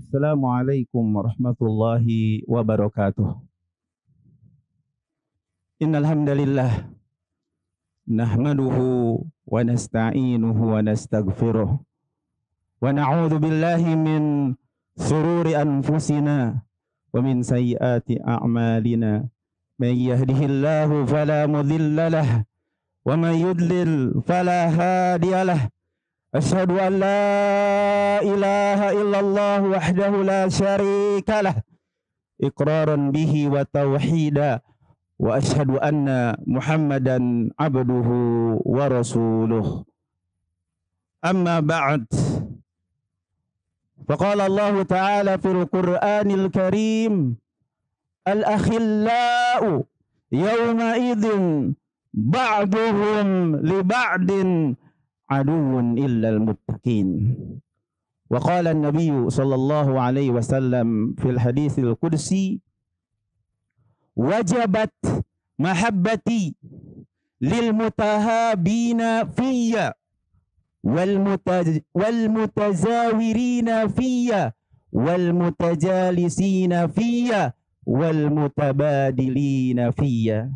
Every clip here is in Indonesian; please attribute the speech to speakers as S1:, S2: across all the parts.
S1: Assalamualaikum warahmatullahi wabarakatuh. Innal hamdalillah nahmaduhu wa nasta'inuhu wa nastaghfiruh wa na'udzu billahi min shururi anfusina wa min sayyiati a'malina. May yahdihillahu fala mudilla lahu wa may yudlil fala hadiyalah. Asyhadu an la ilaha illallah wahdahu la syarika lah iqraran bihi wa tauhida wa asyhadu anna Muhammadan abduhu wa rasuluh. Amma ba'd. Faqala Allah Ta'ala fil Qur'anil Karim, al-akhillau yawma idzin ba'duhum li ba'din aduun illal muttaqin. Wa qala an-nabiy sallallahu alaihi wasallam fil haditsil qudsi, wajabat mahabbati lil mutahabina fiyya wal mutazawirina fiyya wal mutajalisina fiyya wal mutabadilina fiyya.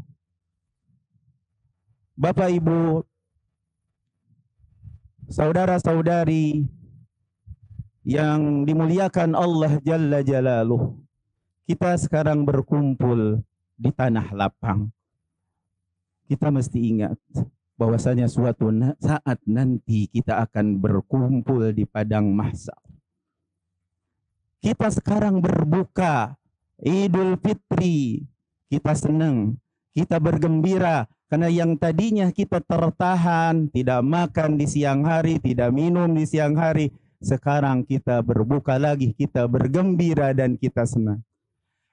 S1: Bapak Ibu, saudara-saudari yang dimuliakan Allah Jalla Jalaluh, kita sekarang berkumpul di tanah lapang. Kita mesti ingat bahwasanya suatu saat nanti kita akan berkumpul di padang mahsyar. Kita sekarang berbuka Idul Fitri, kita senang, kita bergembira. Karena yang tadinya kita tertahan, tidak makan di siang hari, tidak minum di siang hari, sekarang kita berbuka lagi, kita bergembira dan kita senang.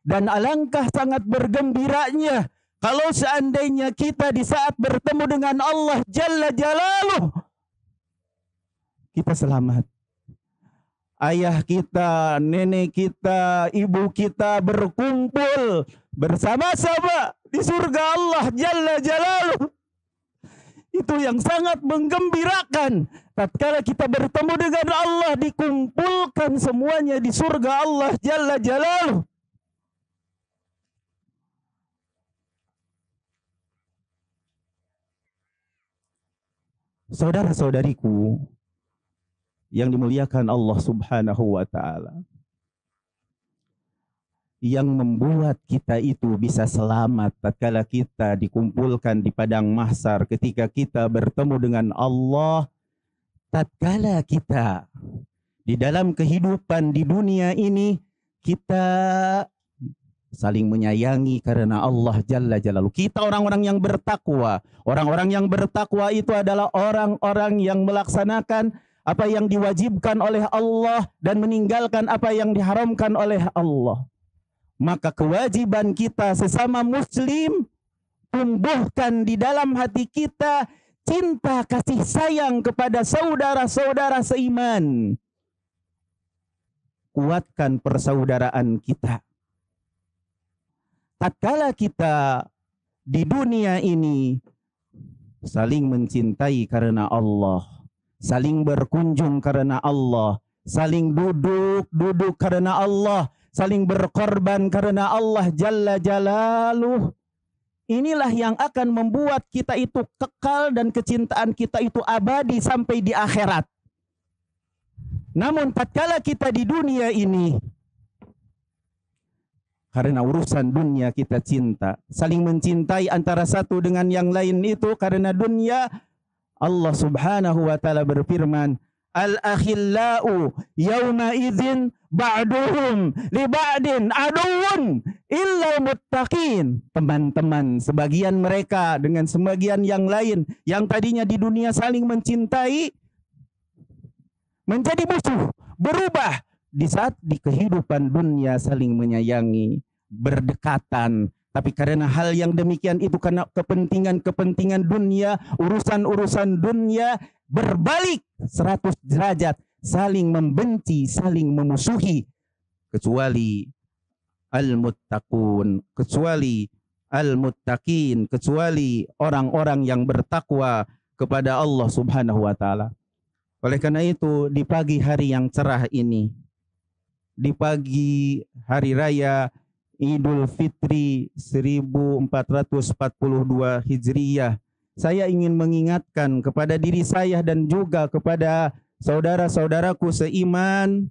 S1: Dan alangkah sangat bergembiranya kalau seandainya kita di saat bertemu dengan Allah Jalla Jalaluh, kita selamat. Ayah kita, nenek kita, ibu kita berkumpul bersama-sama di surga Allah Jalla Jalaluh. Itu yang sangat menggembirakan. Tatkala kita bertemu dengan Allah, dikumpulkan semuanya di surga Allah Jalla Jalaluh. Saudara-saudariku yang dimuliakan Allah Subhanahu wa Ta'ala, yang membuat kita itu bisa selamat tatkala kita dikumpulkan di padang mahsyar, ketika kita bertemu dengan Allah, tatkala kita di dalam kehidupan di dunia ini kita saling menyayangi karena Allah Jalla Jalaluh. Kita orang-orang yang bertakwa. Orang-orang yang bertakwa itu adalah orang-orang yang melaksanakan apa yang diwajibkan oleh Allah dan meninggalkan apa yang diharamkan oleh Allah. Maka kewajiban kita sesama muslim, tumbuhkan di dalam hati kita cinta kasih sayang kepada saudara-saudara seiman. Kuatkan persaudaraan kita. Tatkala kita di dunia ini saling mencintai karena Allah, saling berkunjung karena Allah, saling duduk karena Allah, saling berkorban karena Allah Jalla Jalaluh. Inilah yang akan membuat kita itu kekal dan kecintaan kita itu abadi sampai di akhirat. Namun tatkala kita di dunia ini, karena urusan dunia kita cinta, saling mencintai antara satu dengan yang lain itu karena dunia, Allah Subhanahu wa Ta'ala berfirman, al-akhillau yawma idzin ba'duhum li ba'din aduun illal muttaqin. Teman-teman, sebagian mereka dengan sebagian yang lain yang tadinya di dunia saling mencintai menjadi musuh, berubah di saat di kehidupan dunia saling menyayangi, berdekatan. Tapi karena hal yang demikian itu, karena kepentingan-kepentingan dunia, urusan-urusan dunia, berbalik 100 derajat, saling membenci, saling memusuhi. Kecuali al-muttaqun, kecuali al-muttaqin, kecuali orang-orang yang bertakwa kepada Allah Subhanahu wa Ta'ala. Oleh karena itu, di pagi hari yang cerah ini, di pagi hari raya Idul Fitri 1442 Hijriyah, saya ingin mengingatkan kepada diri saya dan juga kepada saudara-saudaraku seiman,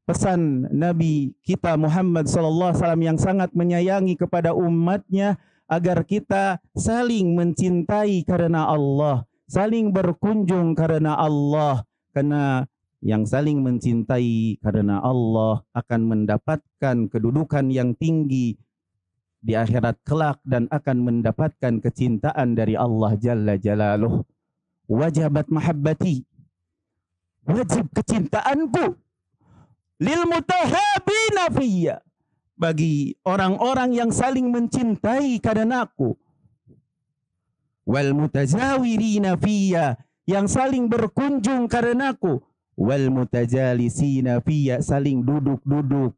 S1: pesan Nabi kita Muhammad SAW yang sangat menyayangi kepada umatnya, agar kita saling mencintai karena Allah, saling berkunjung karena Allah, karena yang saling mencintai karena Allah akan mendapatkan kedudukan yang tinggi di akhirat kelak dan akan mendapatkan kecintaan dari Allah Jalla Jalaluh. Wajabat mahabbati, wajib kecintaanku, lil mutahabina fiyya, bagi orang-orang yang saling mencintai karenaku, wal mutazawirina fiyya, yang saling berkunjung karenaku, wal mutajalisina fiyya, saling duduk-duduk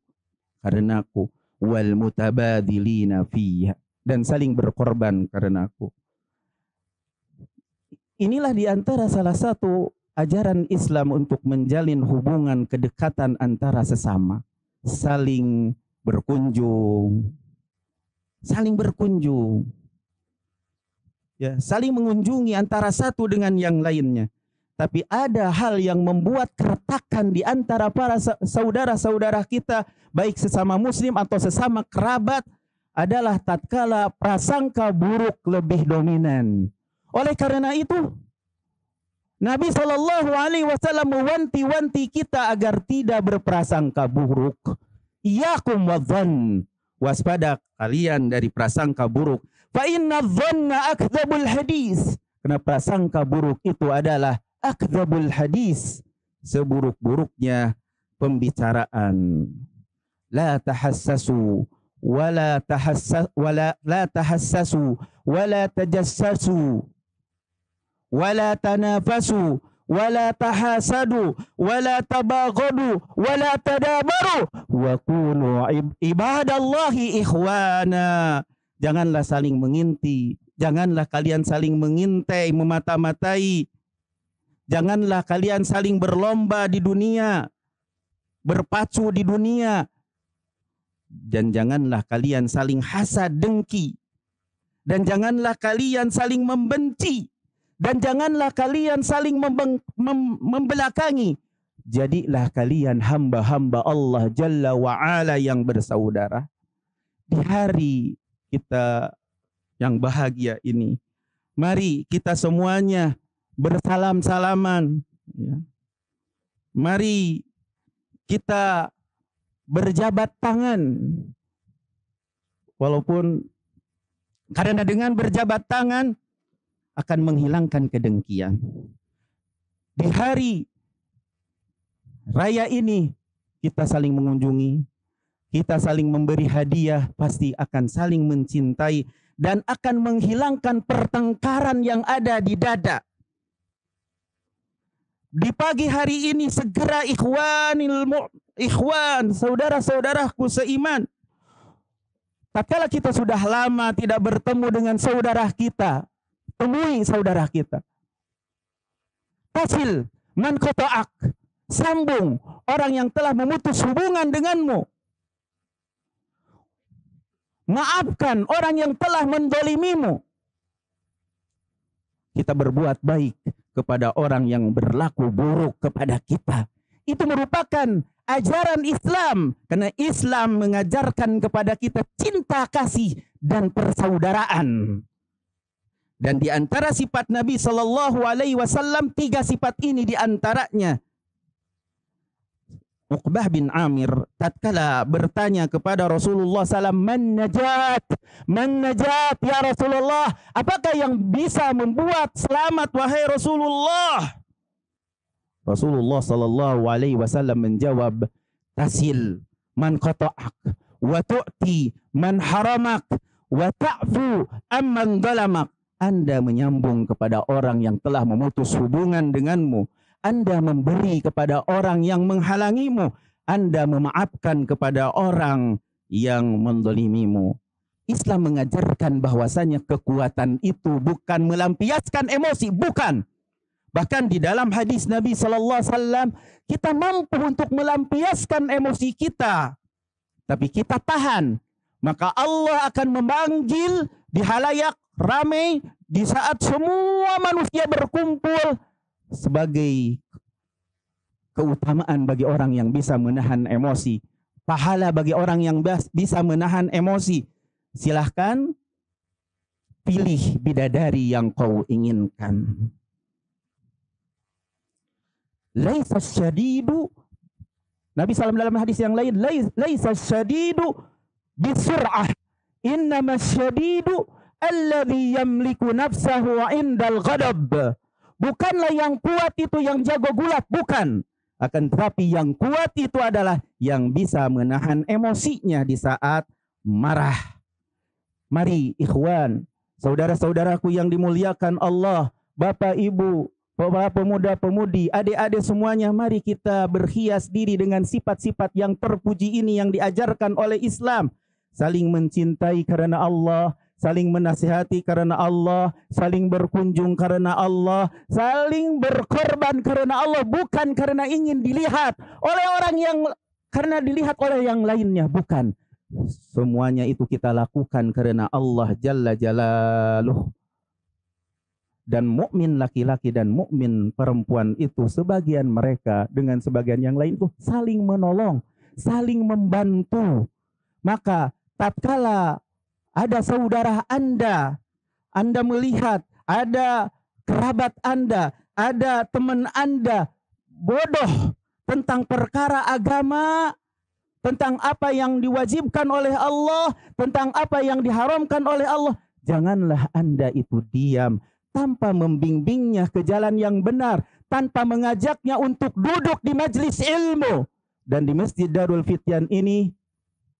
S1: karenaku, wal mutabadilina fiyya, dan saling berkorban karenaku. Inilah diantara salah satu ajaran Islam untuk menjalin hubungan kedekatan antara sesama, saling berkunjung, ya, saling mengunjungi antara satu dengan yang lainnya. Tapi ada hal yang membuat keretakan di antara para saudara-saudara kita, baik sesama muslim atau sesama kerabat, adalah tatkala prasangka buruk lebih dominan. Oleh karena itu, Nabi SAW mewanti-wanti kita agar tidak berprasangka buruk. Iyakum wadzan, waspada kalian dari prasangka buruk. Fa inna dzanna akdzabul hadis, karena prasangka buruk itu adalah akdzabul hadis, seburuk-buruknya pembicaraan. La tahassasu wala tahassasu wala tajassasu wala tanafasu wala tahasadu wala tabaghadu wala tadabaru wa kunu ibadallahi ikhwana. Janganlah saling menginti, janganlah kalian saling mengintai, memata-matai, janganlah kalian saling berlomba di dunia, berpacu di dunia, dan janganlah kalian saling hasad dengki, dan janganlah kalian saling membenci, dan janganlah kalian saling membelakangi. Jadilah kalian hamba-hamba Allah Jalla wa'ala yang bersaudara. Di hari kita yang bahagia ini, mari kita semuanya bersalam-salaman. Mari kita berjabat tangan. Walaupun karena dengan berjabat tangan akan menghilangkan kedengkian. Di hari raya ini kita saling mengunjungi, kita saling memberi hadiah, pasti akan saling mencintai dan akan menghilangkan pertengkaran yang ada di dada. Di pagi hari ini segera ikhwan, saudara-saudaraku seiman, tatkala kita sudah lama tidak bertemu dengan saudara kita, temui saudara kita. Tasil man qata'ak, sambung orang yang telah memutus hubungan denganmu. Maafkan orang yang telah mendolimimu. Kita berbuat baik kepada orang yang berlaku buruk kepada kita. Itu merupakan ajaran Islam, karena Islam mengajarkan kepada kita cinta kasih dan persaudaraan. Dan di antara sifat Nabi SAW, 3 sifat ini di antaranya. Uqbah bin Amir tatkala bertanya kepada Rasulullah SAW, man najat ya Rasulullah, apakah yang bisa membuat selamat wahai Rasulullah? Rasulullah SAW menjawab, tasil man qata'ak wa tu'ti man haramak wa ta'fu amman zalamak. Anda menyambung kepada orang yang telah memutus hubungan denganmu. Anda memberi kepada orang yang menghalangimu. Anda memaafkan kepada orang yang mendolimimu. Islam mengajarkan bahwasanya kekuatan itu bukan melampiaskan emosi, bukan. Bahkan di dalam hadis Nabi sallallahu alaihi wasallam, kita mampu untuk melampiaskan emosi kita, tapi kita tahan, maka Allah akan memanggil di halayak ramai di saat semua manusia berkumpul sebagai keutamaan bagi orang yang bisa menahan emosi, pahala bagi orang yang bisa menahan emosi. Silahkan pilih bidadari yang kau inginkan. Laisa syadidu, Nabi SAW dalam hadis yang lain, laisa syadidu bisur'ah, innama syadidu alladhi yamliku nafsahu indal ghadab. Bukanlah yang kuat itu yang jago gulat, bukan. Akan tetapi yang kuat itu adalah yang bisa menahan emosinya di saat marah. Mari ikhwan, saudara-saudaraku yang dimuliakan Allah, Bapak Ibu, para pemuda-pemudi, adik-adik semuanya, mari kita berhias diri dengan sifat-sifat yang terpuji ini yang diajarkan oleh Islam. Saling mencintai karena Allah, saling menasihati karena Allah, saling berkunjung karena Allah, saling berkorban karena Allah, bukan karena ingin dilihat oleh orang yang, karena dilihat oleh yang lainnya, bukan. Semuanya itu kita lakukan karena Allah Jalla Jalaluh. Dan mukmin laki-laki dan mukmin perempuan itu sebagian mereka dengan sebagian yang lain itu saling menolong, saling membantu. Maka tatkala ada saudara Anda melihat ada kerabat Anda, ada teman Anda bodoh tentang perkara agama, tentang apa yang diwajibkan oleh Allah, tentang apa yang diharamkan oleh Allah, janganlah Anda itu diam tanpa membimbingnya ke jalan yang benar, tanpa mengajaknya untuk duduk di majelis ilmu. Dan di Masjid Darul Fityan ini,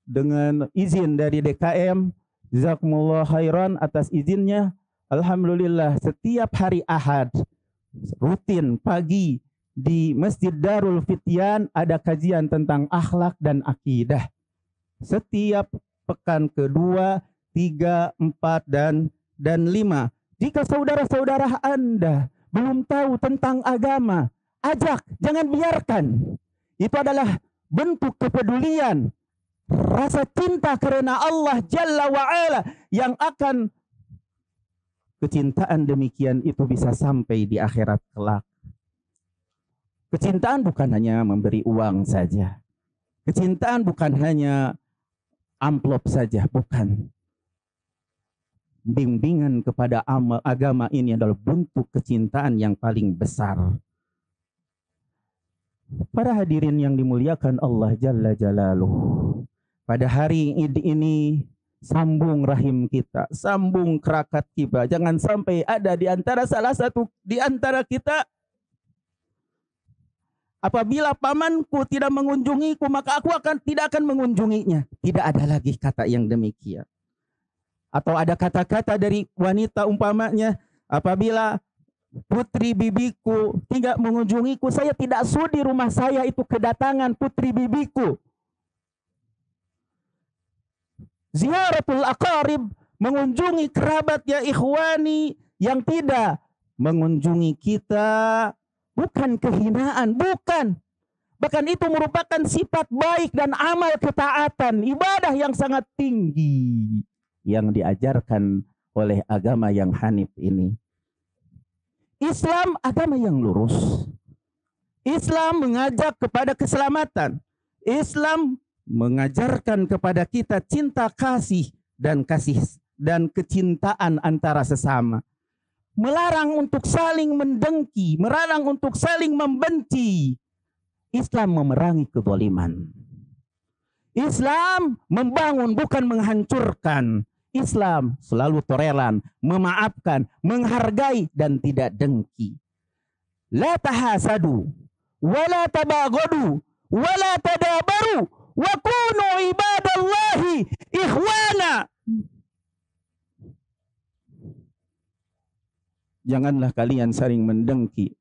S1: dengan izin dari DKM, jazakumullah khairan atas izinnya, alhamdulillah setiap hari Ahad rutin pagi di Masjid Darul Fityan ada kajian tentang akhlak dan akidah. Setiap pekan kedua, 3, 4 dan 5. Jika saudara-saudara Anda belum tahu tentang agama, ajak, jangan biarkan. Itu adalah bentuk kepedulian, rasa cinta karena Allah Jalla wa'ala, yang akan kecintaan demikian itu bisa sampai di akhirat kelak. Kecintaan bukan hanya memberi uang saja. Kecintaan bukan hanya amplop saja, bukan. Bimbingan kepada agama ini adalah bentuk kecintaan yang paling besar. Para hadirin yang dimuliakan Allah Jalla Jalaluh, pada hari Id ini sambung rahim kita, sambung kerakat kita. Jangan sampai ada di antara salah satu di antara kita, apabila pamanku tidak mengunjungiku, maka aku tidak akan mengunjunginya. Tidak ada lagi kata yang demikian. Atau ada kata-kata dari wanita umpamanya, apabila putri bibiku tidak mengunjungiku, saya tidak sudi rumah saya itu kedatangan putri bibiku. Ziaratul aqarib, mengunjungi kerabat ya ikhwani, yang tidak mengunjungi kita bukan kehinaan, bukan. Bahkan itu merupakan sifat baik dan amal ketaatan, ibadah yang sangat tinggi yang diajarkan oleh agama yang hanif ini. Islam agama yang lurus. Islam mengajak kepada keselamatan. Islam mengajarkan kepada kita cinta kasih dan kecintaan antara sesama. Melarang untuk saling mendengki, melarang untuk saling membenci. Islam memerangi kezaliman. Islam membangun bukan menghancurkan. Islam selalu toleran, memaafkan, menghargai dan tidak dengki. La tahasadu, wala tabaghadu, wala tadabaru, wa kunu ibadallahi ikhwana. Janganlah kalian saling mendengki.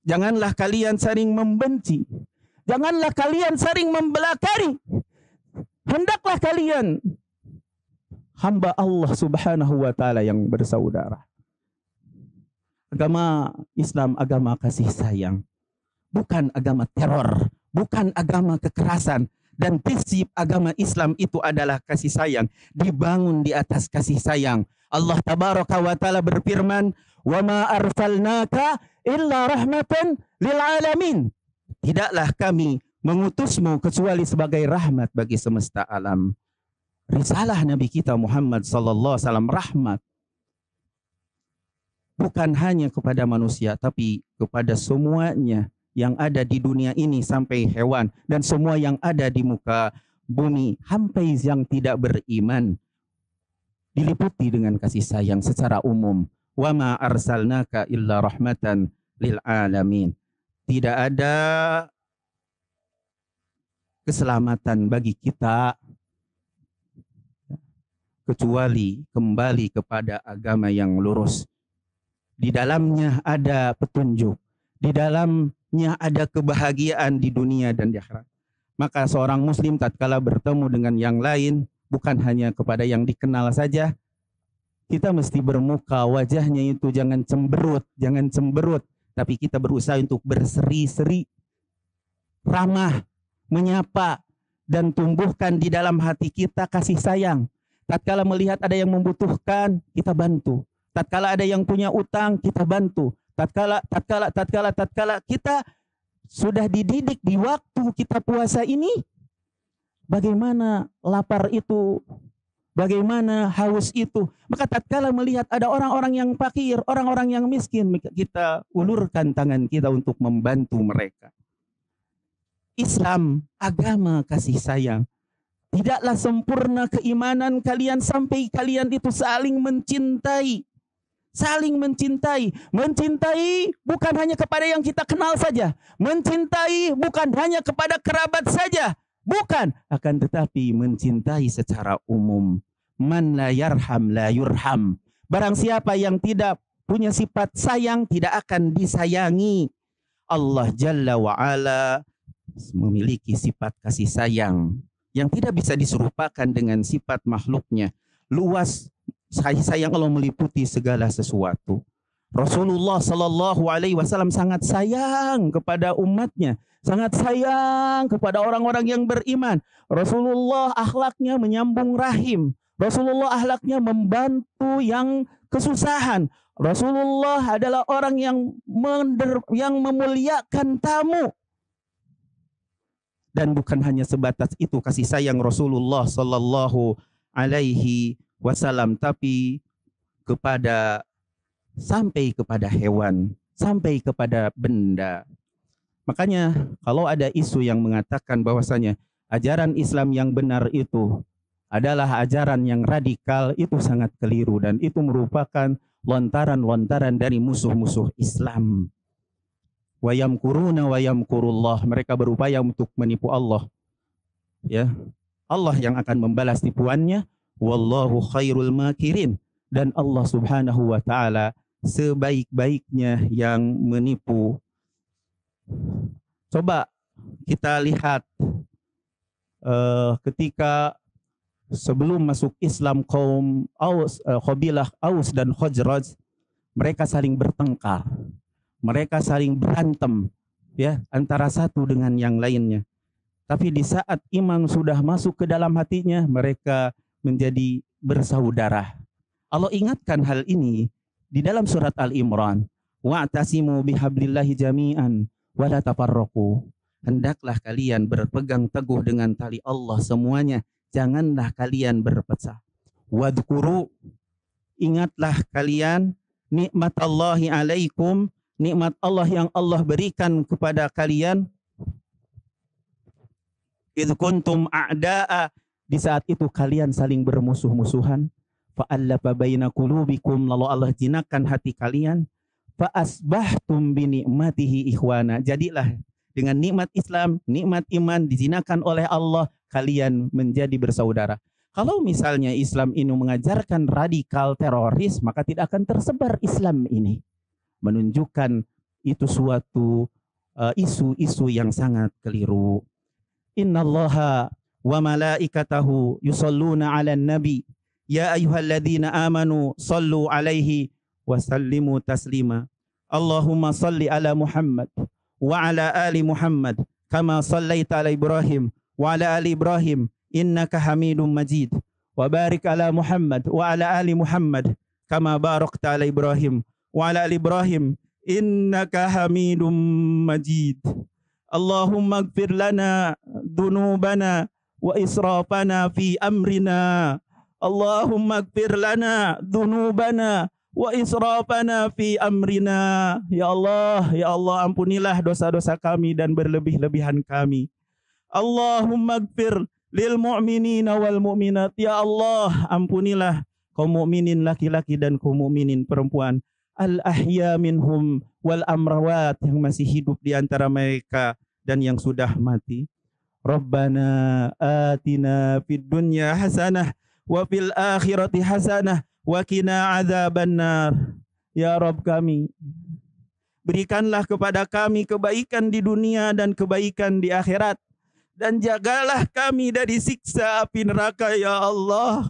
S1: Janganlah kalian saling membenci. Janganlah kalian saling membelakari. Hendaklah kalian hamba Allah Subhanahu wa taala yang bersaudara. Agama Islam agama kasih sayang, bukan agama teror, bukan agama kekerasan. Dan prinsip agama Islam itu adalah kasih sayang, dibangun di atas kasih sayang. Allah tabaraka wa taala berfirman, "Wa ma arsalnaka illa rahmatan lil alamin." Tidaklah kami mengutusmu kecuali sebagai rahmat bagi semesta alam. Risalah Nabi kita Muhammad sallallahu alaihi wasallam rahmat bukan hanya kepada manusia tapi kepada semuanya yang ada di dunia ini sampai hewan dan semua yang ada di muka bumi sampai yang tidak beriman, diliputi dengan kasih sayang secara umum. Wa ma arsalnaka illa rahmatan lil alamin. Tidak ada keselamatan bagi kita kecuali kembali kepada agama yang lurus. Di dalamnya ada petunjuk, di dalamnya ada kebahagiaan di dunia dan di akhirat. Maka seorang muslim tatkala bertemu dengan yang lain, bukan hanya kepada yang dikenal saja, kita mesti bermuka wajahnya itu jangan cemberut, tapi kita berusaha untuk berseri-seri, ramah, menyapa, dan tumbuhkan di dalam hati kita kasih sayang. Tatkala melihat ada yang membutuhkan, kita bantu. Tatkala ada yang punya utang, kita bantu. Tatkala kita sudah dididik di waktu kita puasa ini, bagaimana lapar itu, bagaimana haus itu. Maka tatkala melihat ada orang-orang yang fakir, orang-orang yang miskin, kita ulurkan tangan kita untuk membantu mereka. Islam, agama kasih sayang. Tidaklah sempurna keimanan kalian sampai kalian itu saling mencintai. Saling mencintai. Mencintai bukan hanya kepada yang kita kenal saja. Mencintai bukan hanya kepada kerabat saja. Bukan. Akan tetapi mencintai secara umum. Man la yarham la yurham. Barang siapa yang tidak punya sifat sayang tidak akan disayangi. Allah Jalla wa'ala memiliki sifat kasih sayang yang tidak bisa diserupakan dengan sifat makhluknya. Luas kasih sayang Allah meliputi segala sesuatu. Rasulullah Sallallahu Alaihi Wasallam sangat sayang kepada umatnya, sangat sayang kepada orang-orang yang beriman. Rasulullah akhlaknya menyambung rahim. Rasulullah akhlaknya membantu yang kesusahan. Rasulullah adalah orang yang memuliakan tamu. Dan bukan hanya sebatas itu kasih sayang Rasulullah Sallallahu Alaihi Wasallam, tapi sampai kepada hewan, sampai kepada benda. Makanya kalau ada isu yang mengatakan bahwasanya ajaran Islam yang benar itu adalah ajaran yang radikal, itu sangat keliru dan itu merupakan lontaran-lontaran dari musuh-musuh Islam. Wa yamkuruna wa yamkurullah, mereka berupaya untuk menipu Allah. Ya, Allah yang akan membalas tipuannya. Wallahu khairul makirin, dan Allah Subhanahu wa taala sebaik-baiknya yang menipu. Coba kita lihat ketika sebelum masuk Islam kaum kabilah Aus dan Khazraj, mereka saling bertengkar. Mereka saling berantem ya antara satu dengan yang lainnya. Tapi di saat iman sudah masuk ke dalam hatinya, mereka menjadi bersaudara. Allah ingatkan hal ini di dalam surat Al-Imran. Wa'tasimu bihablillahi jami'an wa la tafarraqu. Hendaklah kalian berpegang teguh dengan tali Allah semuanya, janganlah kalian berpecah. Wadhkuru, ingatlah kalian nikmat Allahi alaikum, nikmat Allah yang Allah berikan kepada kalian. Idh kuntum a'da'a, di saat itu kalian saling bermusuh-musuhan. Fa'allafa baina qulubikum, lalu Allah jinakan hati kalian. Fa'asbahtum bi ni'matihi ikhwana, jadilah dengan nikmat Islam, nikmat iman dijinakan oleh Allah, kalian menjadi bersaudara. Kalau misalnya Islam ini mengajarkan radikal teroris, maka tidak akan tersebar Islam ini. Menunjukkan itu suatu isu-isu yang sangat keliru. Innallaha wa malaikatahu yusalluna 'alan nabi ya ayyuhalladzina amanu sallu 'alaihi wa sallimu taslima. Allahumma salli ala Muhammad wa ala ali Muhammad kama sallaita ala Ibrahim wa ala ali Ibrahim innaka Hamidum Majid. Wa barik ala Muhammad wa ala ali Muhammad kama barakta ala Ibrahim wa ala ali Ibrahim innaka Hamidum Majid. Allahumma ighfir lana dhunubana wa israfana fi amrina. Allahumma ighfir lana dhunubana wa israfana fi amrina. Ya Allah, ampunilah dosa-dosa kami dan berlebih-lebihan kami. Allahumma ighfir lil mu'minina wal mu'minat. Ya Allah, ampunilah kaum mukminin laki-laki dan kaum mukminin perempuan. Al ahya minhum wal amrawat, yang masih hidup di antara mereka dan yang sudah mati. Rabbana atina fid dunya hasanah wa fil akhirati hasanah wa qina adzabannar. Ya Rabb kami, berikanlah kepada kami kebaikan di dunia dan kebaikan di akhirat, dan jagalah kami dari siksa api neraka ya Allah.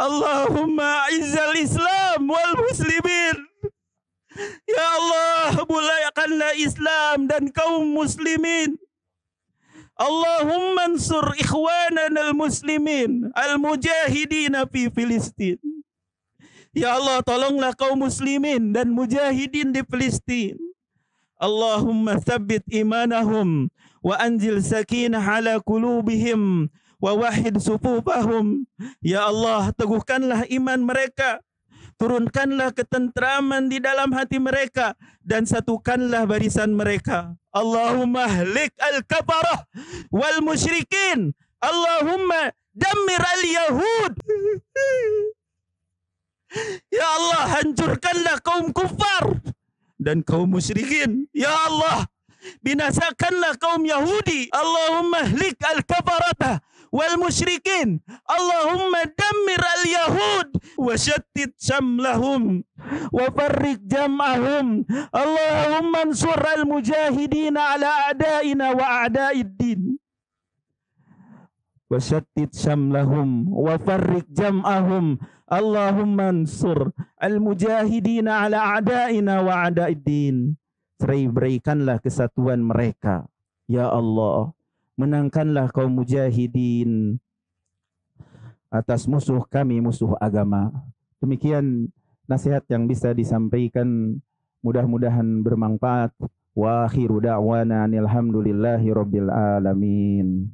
S1: Allahumma izzal Islam wal muslimin. Ya Allah, muliakanlah Islam dan kaum muslimin. Allahumma ansur ikhwanana al-muslimin al-mujahidina fi Filistin. Ya Allah, tolonglah kaum muslimin dan mujahidin di Filistin. Allahumma tsabbit imanahum wa anzil sakinah ala qulubihim wa wahid sufufahum. Ya Allah, teguhkanlah iman mereka, turunkanlah ketentraman di dalam hati mereka, dan satukanlah barisan mereka. Allahumma hlik al-kafarah wal musyrikin. Allahumma dammir al-yahud. Ya Allah, hancurkanlah kaum kufar dan kaum musyrikin. Ya Allah, binasakanlah kaum Yahudi. Allahumma hlik al-kafarata wal musyrikin. Allahumma dammir al-yahud wa shattit shamlahum wa farriq jam'ahum. Allahumma ansur al-mujahidin ala a'daina wa a'daid din. Wa shattit shamlahum wa farriq jam'ahum. Allahumma ansur al-mujahidin ala a'daina wa a'daid din. Cerai-beraikanlah kesatuan mereka. Ya Allah, menangkanlah kaum mujahidin atas musuh kami, musuh agama. Demikian nasihat yang bisa disampaikan, mudah-mudahan bermanfaat. Wa akhiru da'wana alhamdulillahi rabbil alamin.